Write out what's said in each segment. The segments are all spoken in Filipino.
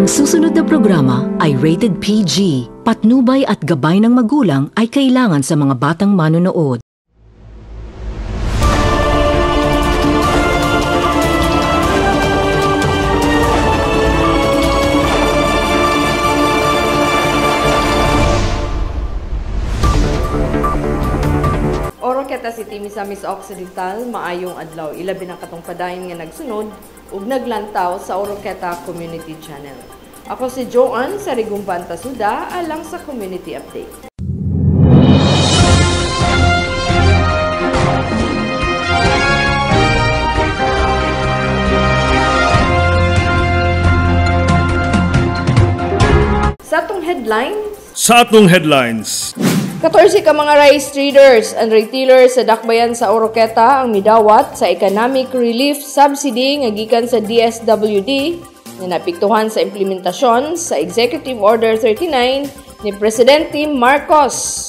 Ang susunod na programa ay rated PG. Patnubay at gabay ng magulang ay kailangan sa mga batang manonood. Oroqueta City, Misamis Occidental, maayong adlaw. Ilabi ng katong padayon nga nagsunod ug naglantaw sa Oroqueta Community Channel. Ako si Joanne sa Rigumban Tasuda alang sa Community Update. Sa atong headlines, 14 ka mga rice traders and retailers sa dakbayan sa Oroqueta ang midawat sa economic relief subsidy nga gikan sa DSWD nga napiktuhan sa implementasyon sa Executive Order 39 ni Presidente Marcos.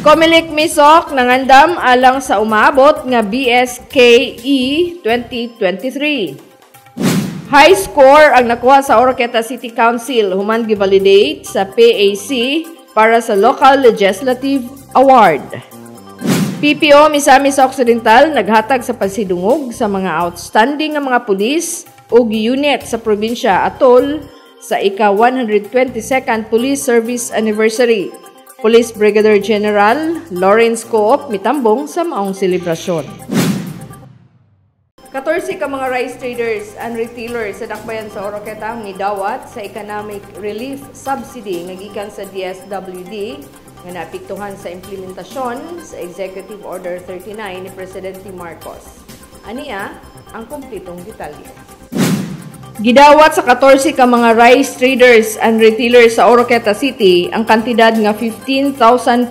Comelec Misok nangandam alang sa umaabot nga BSKE 2023. High score ang nakuha sa Oroqueta City Council human gi-validate sa PAC para sa Local Legislative Award. PPO Misamis Occidental naghatag sa pagsidungog sa mga outstanding nga mga pulis ug unit sa probinsya atol sa ika-122nd Police Service Anniversary. Police Brigadier General Lawrence Coop mitambong sa maong selebrasyon. 14 ka mga rice traders and retailers sa dakbayan sa Oroqueta ang nidawat sa economic relief subsidy nga gikan sa DSWD nga napiktuhan sa implementasyon sa Executive Order 39 ni Presidente Marcos. Aniya ang kumpletong detalye. Gidawat sa 14 ka mga rice traders and retailers sa Oroqueta City ang kantidad nga 15,000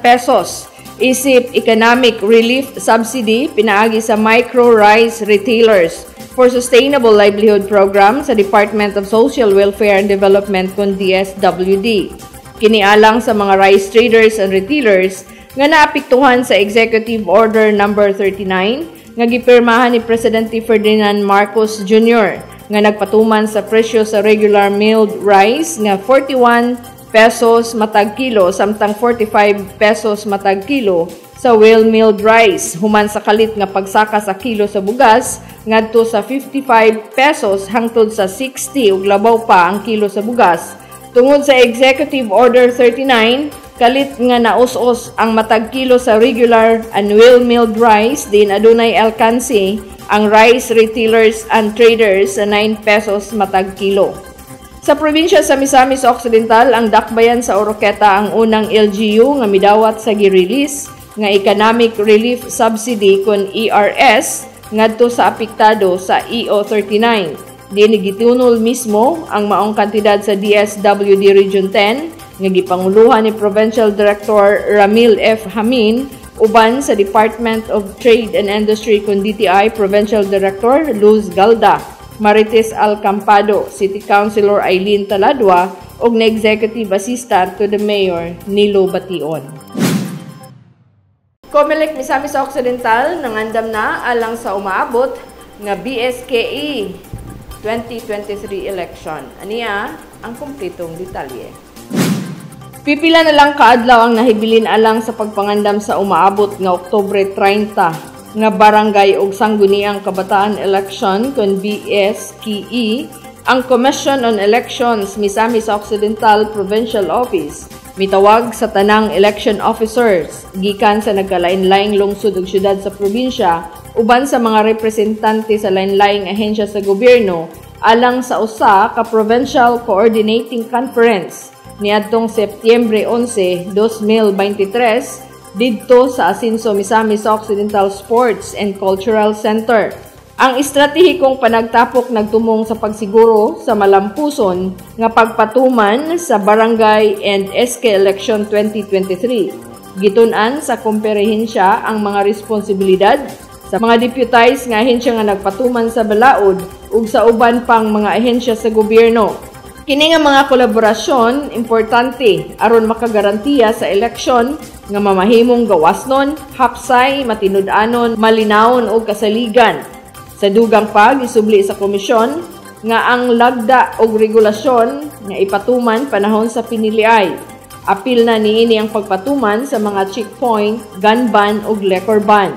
pesos isip economic relief subsidy pinaagi sa micro rice retailers for sustainable livelihood program sa Department of Social Welfare and Development kun DSWD. Kinialang sa mga rice traders and retailers nga naapektuhan sa Executive Order number 39 nga gipirmahan ni Presidente Ferdinand Marcos Jr. nga nagpatuman sa presyo sa regular milled rice nga 41 pesos matag kilo samtang 45 pesos matag kilo sa well milled rice human sa kalit nga pagsaka sa kilo sa bugas ngadto sa 55 pesos hangtod sa 60 ug labaw pa ang kilo sa bugas. Tungod sa Executive Order 39 kalit nga naus-os ang matag kilo sa regular and well milled rice din adunay alkansi ang rice retailers and traders sa 9 pesos matag kilo. Sa probinsya sa Misamis Occidental, ang dakbayan sa Oroqueta ang unang LGU nga midawat sa gi-release nga Economic Relief Subsidy kun ERS ngadto sa apektado sa EO39. Dini gitunol mismo ang maong kantidad sa DSWD Region 10 nga gipanguluhan ni Provincial Director Ramil F. Hamin uban sa Department of Trade and Industry kun DTI Provincial Director Luz Galda, Marites Alcampado, City Councilor Eileen Taladwa, ug na Executive Assistant to the Mayor, Nilo Bation. Comelec Misamis Occidental nangandam na alang sa umaabot nga BSKE 2023 election. Aniya ang kumpletong detalye. Pipila na lang kaadlaw ang nahibilin alang sa pagpangandam sa umaabot nga Oktubre 30 nga barangay ug sangguniang kabataan election kun BSKE. Ang Commission on Elections Misamis Occidental Provincial Office mitawag sa tanang election officers gikan sa nagkalain-laing lungsod ug syudad sa probinsya uban sa mga representante sa lain-laing ahensya sa gobyerno alang sa usa ka Provincial Coordinating Conference niadtong Setyembre 11, 2023 didto sa Asinso Misamis Occidental Sports and Cultural Center. Ang estratehikong panagtapok nagtumong sa pagsiguro sa malampuson nga pagpatuman sa barangay and SK election 2023. Gitun-an sa komprehensya ang mga responsibilidad sa mga deputize nga ahensya nga nagpatuman sa balaod ug sa uban pang mga ahensya sa gobyerno. Kini nga mga kolaborasyon importante aron makagarantiya sa eleksyon nga mamahimong gawasnon, hapsay, matinud-anon, malinawon ug kasaligan. Sa dugang pag isubli sa komisyon nga ang lagda og regulasyon nga ipatuman panahon sa piniliay. Apil na niini ang pagpatuman sa mga checkpoint, gun ban ug liquor ban.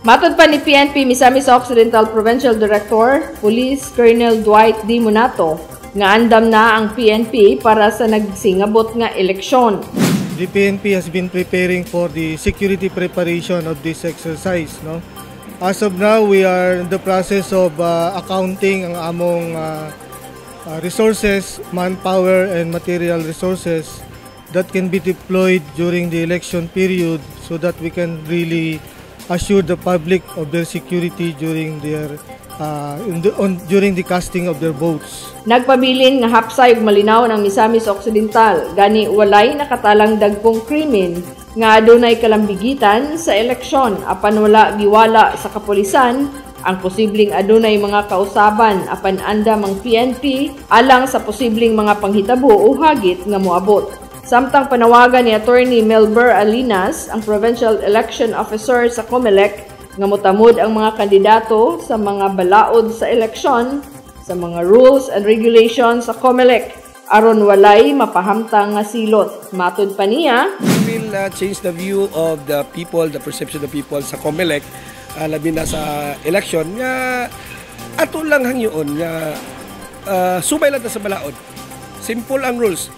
Matod pa ni PNP Misamis Occidental Provincial Director, Police Colonel Dwight D. Monato, nga andam na ang PNP para sa nagsingabot nga eleksyon. The PNP has been preparing for the security preparation of this exercise, no? As of now, we are in the process of accounting ang among resources, manpower and material resources that can be deployed during the election period so that we can really assure the public of their security during their during the casting of their votes. Nagpabilin nga hapsay ug malinaw ng Misamis Occidental, gani walay nakatalang dagkong krimen nga adunay kalambigitan sa eleksyon apan wala giwala sa kapulisan ang posibleng adunay mga kausaban apan andam ang PNP alang sa posibleng mga panghitabo o hagit nga moabot. Samtang panawagan ni Attorney Melber Alinas, ang Provincial Election Officer sa COMELEC, nga motamod ang mga kandidato sa mga balaod sa eleksyon sa mga rules and regulations sa COMELEC aron walay mapahamtang nga silot. Matud pa niya, we will change the view of the people, the perception of the people sa COMELEC, labi na sa election nga ato lang hangyoon nga subay lang ta sa balaod. Simple ang rules.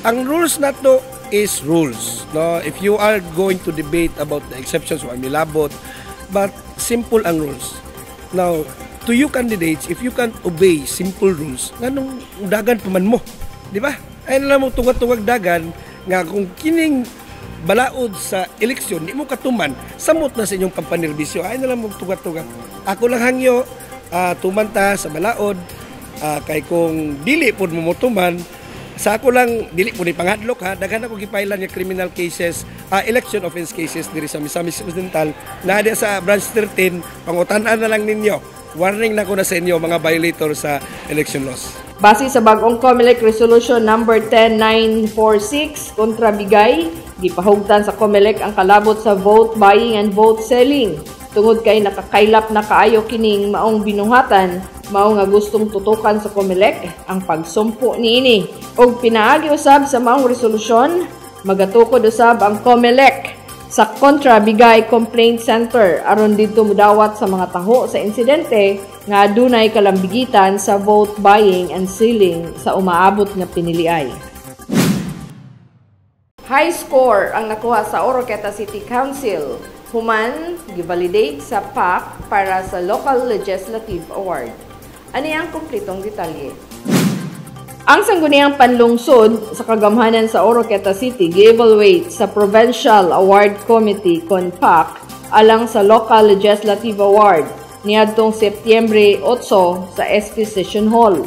Ang rules nato is rules, no? If you are going to debate about the exceptions or milabot, but simple ang rules. Now, to you candidates, if you can't obey simple rules, nganong dagan pa man mo, di ba? Ay na mo tungag-tungag dagan nga kung kining balaod sa eleksyon, di mo katuman, samot na sa inyong pampanirbisyo, ay na lang mo tungag-tungag. Ako lang hangyo, tumanta sa balaod, kay kung dili po mo tuman, sa ako lang, dili po ni panghadlok ha, daghan ako gipailan nga criminal cases, election offense cases diri sa Misamis Occidental, na sa branch 13, pangutanan na lang ninyo. Warning na ko na sa inyo mga violator sa election laws. Base sa bagong COMELEC Resolution number 10946 kontra Bigay, gipahugtan sa COMELEC ang kalabot sa vote buying and vote selling. Tungod kay nakakailap na kaayo kining maong binuhatan, mao nga gustong tutukan sa COMELEC ang pagsumpo niini. Og pinaagi usab sa maong resolusyon, magatukod usab ang COMELEC sa Kontra Bigay Complaint Center aron didto mudawat sa mga taho sa insidente nga adunay kalambigitan sa vote buying and selling sa umaabot nga piniliay. High score ang nakuha sa Oroqueta City Council. Human givalidate sa PAC para sa Local Legislative Award. Ano ang kumpletong detalye? Ang sangguniang panlungsod sa kagamhanan sa Oroqueta City gi-evaluate sa Provincial Award Committee (PAC) alang sa Local Legislative Award niadtong Setyembre 8 sa SP Session Hall.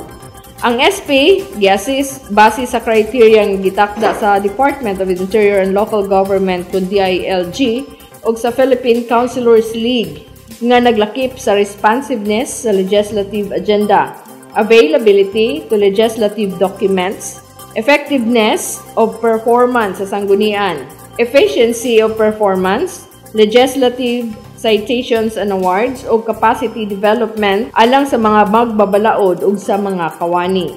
Ang SP gi-assess base sa criteria nga gitakda sa Department of Interior and Local Government kun DILG ug sa Philippine Councilors League nga naglakip sa responsiveness sa legislative agenda, availability to legislative documents, effectiveness of performance sa sanggunian, efficiency of performance, legislative citations and awards o capacity development alang sa mga magbabalaod ug sa mga kawani.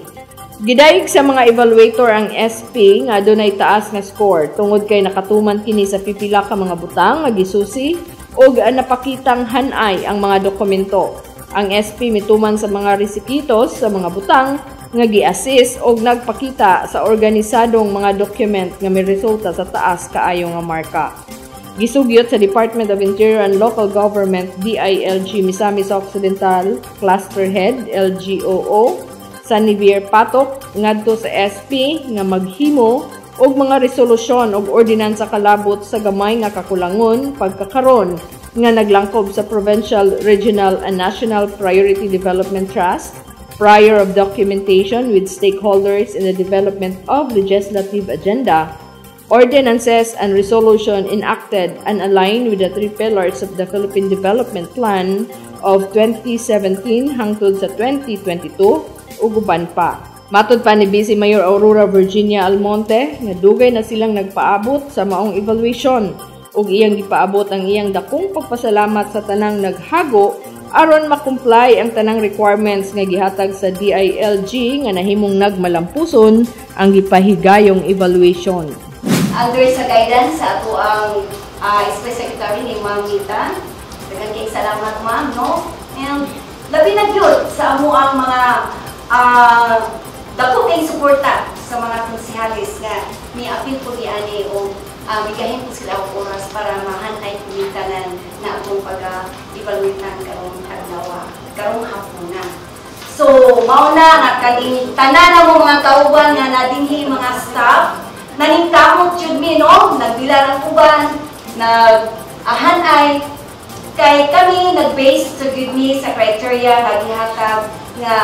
Gidayeg sa mga evaluator ang SP nga adunay taas nga score tungod kay nakatuman kini sa pipila ka mga butang nga gisusi ug napakitang hanay ang mga dokumento. Ang SP mituman sa mga resipitos sa mga butang nga gi-assist og nagpakita sa organisadong mga document nga may resulta sa taas kaayo nga marka. Gisugyot sa Department of Interior and Local Government DILG Misamis Occidental Cluster Head LGOO sa Nivier Patok ngadto sa SP nga maghimo og mga resolusyon og ordinansa kalabot sa gamay nga kakulangon pagkakaron nga naglangkob sa Provincial, Regional and National Priority Development Trust, prior of documentation with stakeholders in the development of legislative agenda, ordinances and resolution enacted and aligned with the three pillars of the Philippine Development Plan of 2017 hangtod sa 2022 ug uban pa. Matud pa ni Vice Mayor Aurora Virginia Almonte nga dugay na silang nagpaabot sa maong evaluation ug iyang gipaabot ang iyang dakong pagpasalamat sa tanang naghago aron makomply ang tanang requirements nga gihatag sa DILG nga nahimong nagmalampuson ang gipahigayong evaluation. Under sa guidance sa ato ang Special Secretary ni Ma'am Nita. Daghang kay salamat ma'am, no? And labi na gyud sa amo ang mga dako kay suporta sa mga konsehalis nga mi-apil po ani o bigahin po sila og oras para mahantay kumitanan na atong pag-evaluate karong adlaw, karong hapuna. So, mao na nga kaning tanan na mo mga kauban nga nadinhi mga staff, naningkamot jud mi no, nagdila ng uban, nag-ahanay kay kami nag-base sa good me sa criteria nga gihatag nga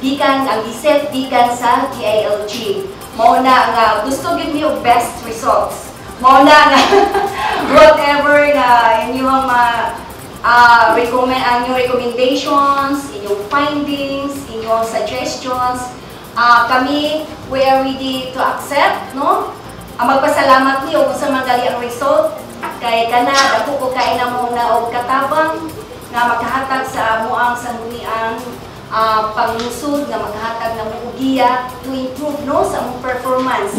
gikan ang giset gikan sa DILG. Mao na nga gusto gid mi og best results. Mao na nga whatever nga inyong recommend ang inyong recommendations, inyong findings, inyong suggestions, kami we are ready to accept, no? Magpasalamat niyo kung sa magali ang result kay kana dako ko kay namo na og katabang nga makahatag sa amo ang sangguniang panglusod nga makahatag ng ugiya to improve no sa among performance.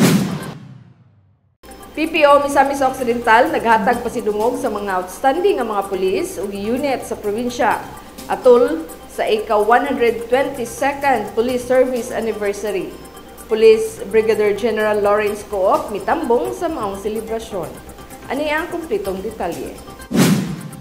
PPO Misamis Occidental naghatag pasidungog sa mga outstanding nga mga pulis ug unit sa probinsya atol sa ika-122nd Police Service Anniversary. Police Brigadier General Lawrence Coop mitambong sa maong selebrasyon. Ani ang kumpletong detalye.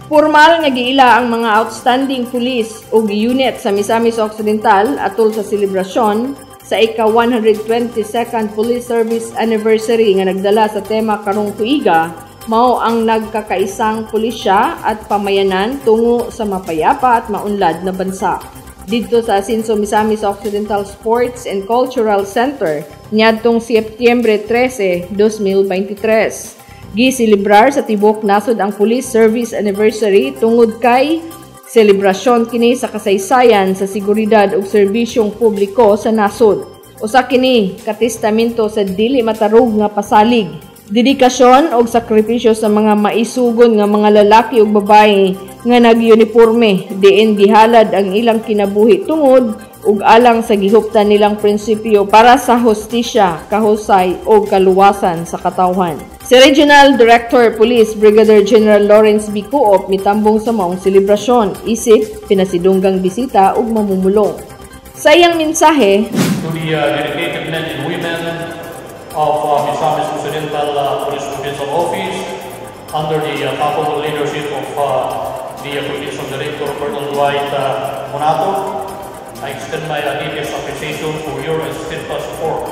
Formal nga giila ang mga outstanding police ug unit sa Misamis Occidental atol sa selebrasyon sa ika-122nd Police Service Anniversary nga nagdala sa tema karong tuiga mao ang nagkakaisang pulisya at pamayanan tungo sa mapayapa at maunlad na bansa. Dito sa Asinso Misamis Occidental Sports and Cultural Center niadtong Setyembre 13, 2023. Giselebrar sa tibok nasod ang Police Service Anniversary tungod kay selebrasyon kini sa kasaysayan sa seguridad ug serbisyong publiko sa nasod. Usa kini katestamento sa dili matarog nga pasalig, dedikasyon ug sakripisyo sa mga maisugon nga mga lalaki ug babae nga nag-uniforme diin gihalad ang ilang kinabuhi tungod ug alang sa gihuptan nilang prinsipyo para sa hustisya, kahusay ug kaluwasan sa katawhan. Si Regional Director Police Brigadier General Lawrence B. Coop mitambong sa maong selebrasyon, isip pinasidunggang bisita ug mamumulong. Sa iyang mensahe, to the dedicated men and women of Misamis Occidental Police Provincial Office under the capable leadership of the Provincial Director Colonel Dwight Monato, I extend my deepest appreciation for your steadfast support,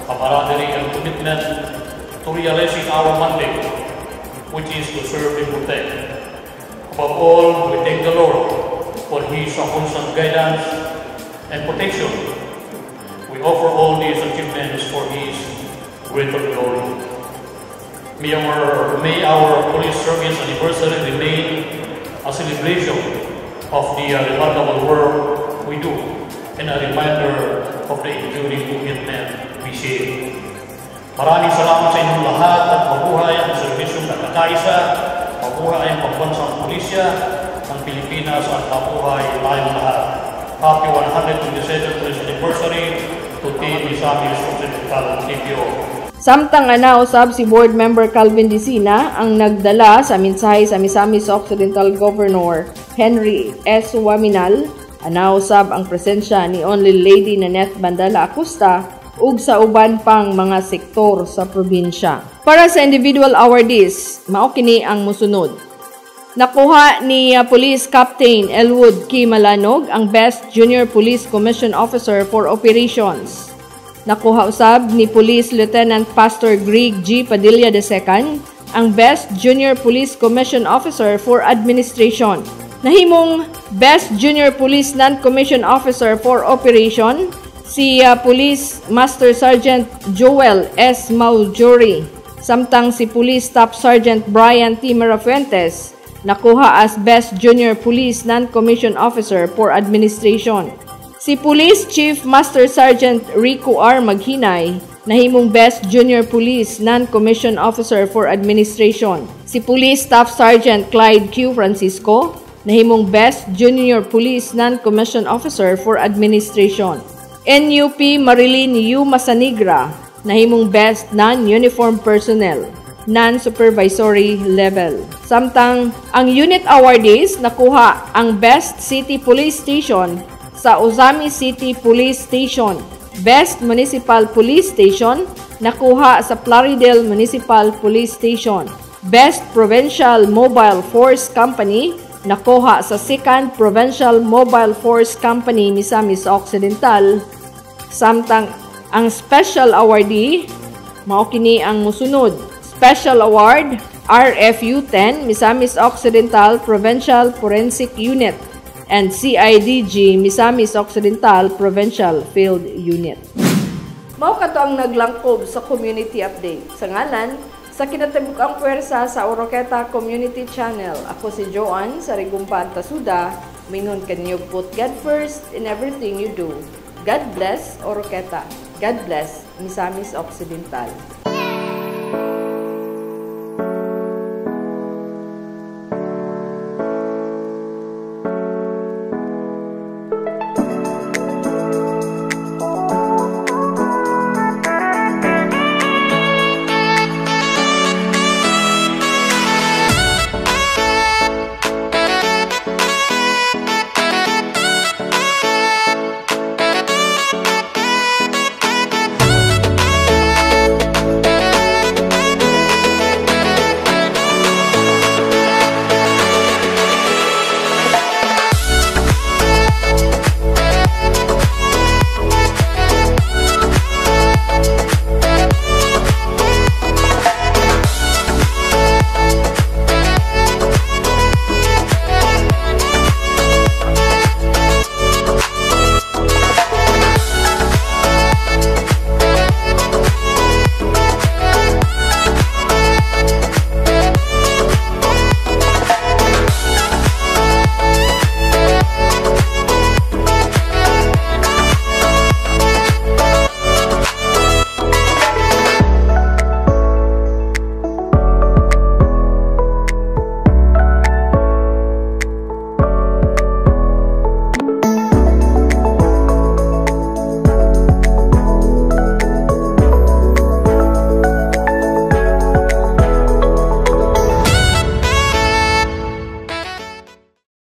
camaraderie and commitment to realizing our mandate, which is to serve and protect. Above all, we thank the Lord for His constant guidance and protection. We offer all these achievements for His greater glory. May our police service anniversary remain a celebration of the remarkable work we do and a reminder of the enduring commitment we share. Maraming salamat sa inyong lahat at mabuhay ang serbisyong nagkakaisa, mabuhay ang pambansang pulisya ng Pilipinas at mabuhay tayong lahat. Happy 127th Police Anniversary to Team Misamis Occidental TPO. Samtang anausab si Board Member Calvin Dicina ang nagdala sa mensahe sa Misamis Occidental Governor Henry S. Waminal, anausab ang presensya ni Only Lady Nanette Bandala Acosta ug sa uban pang mga sektor sa probinsya. Para sa individual awardees, mao kini ang mosunod. Nakuha ni Police Captain Elwood K. Malanog ang Best Junior Police Commission Officer for Operations. Nakuha usab ni Police Lieutenant Pastor Greg G. Padilla II ang Best Junior Police Commission Officer for Administration. Nahimong Best Junior Police Non-Commissioned Officer for Operation si Police Master Sergeant Joel S. Maljuri. Samtang si Police Staff Sergeant Brian T. Marafuentes nakuha as Best Junior Police Non-Commissioned Officer for Administration. Si Police Chief Master Sergeant Rico R. Maghinay nahimong Best Junior Police Non-Commissioned Officer for Administration. Si Police Staff Sergeant Clyde Q. Francisco nahimong Best Junior Police Non-Commissioned Officer for Administration. NUP Marilyn U. Masanigra, nahimong Best Non-Uniform Personnel, Non-Supervisory Level. Samtang ang unit awardees nakuha ang Best City Police Station sa Ozami City Police Station. Best Municipal Police Station nakuha sa Plaridel Municipal Police Station. Best Provincial Mobile Force Company nakuha sa 2nd Provincial Mobile Force Company Misamis Occidental. Samtang ang special awardee mao kini ang mosunod. Special award RFU 10 Misamis Occidental Provincial Forensic Unit and CIDG Misamis Occidental Provincial Field Unit. Mao kato ang naglangkob sa community update. Sa ngalan sa kinatibuk-ang puwersa sa Oroqueta Community Channel, ako si Joanne sa Rigumpa Tasuda. Mingon kanyo put God first in everything you do. God bless Oroqueta. God bless Misamis Occidental.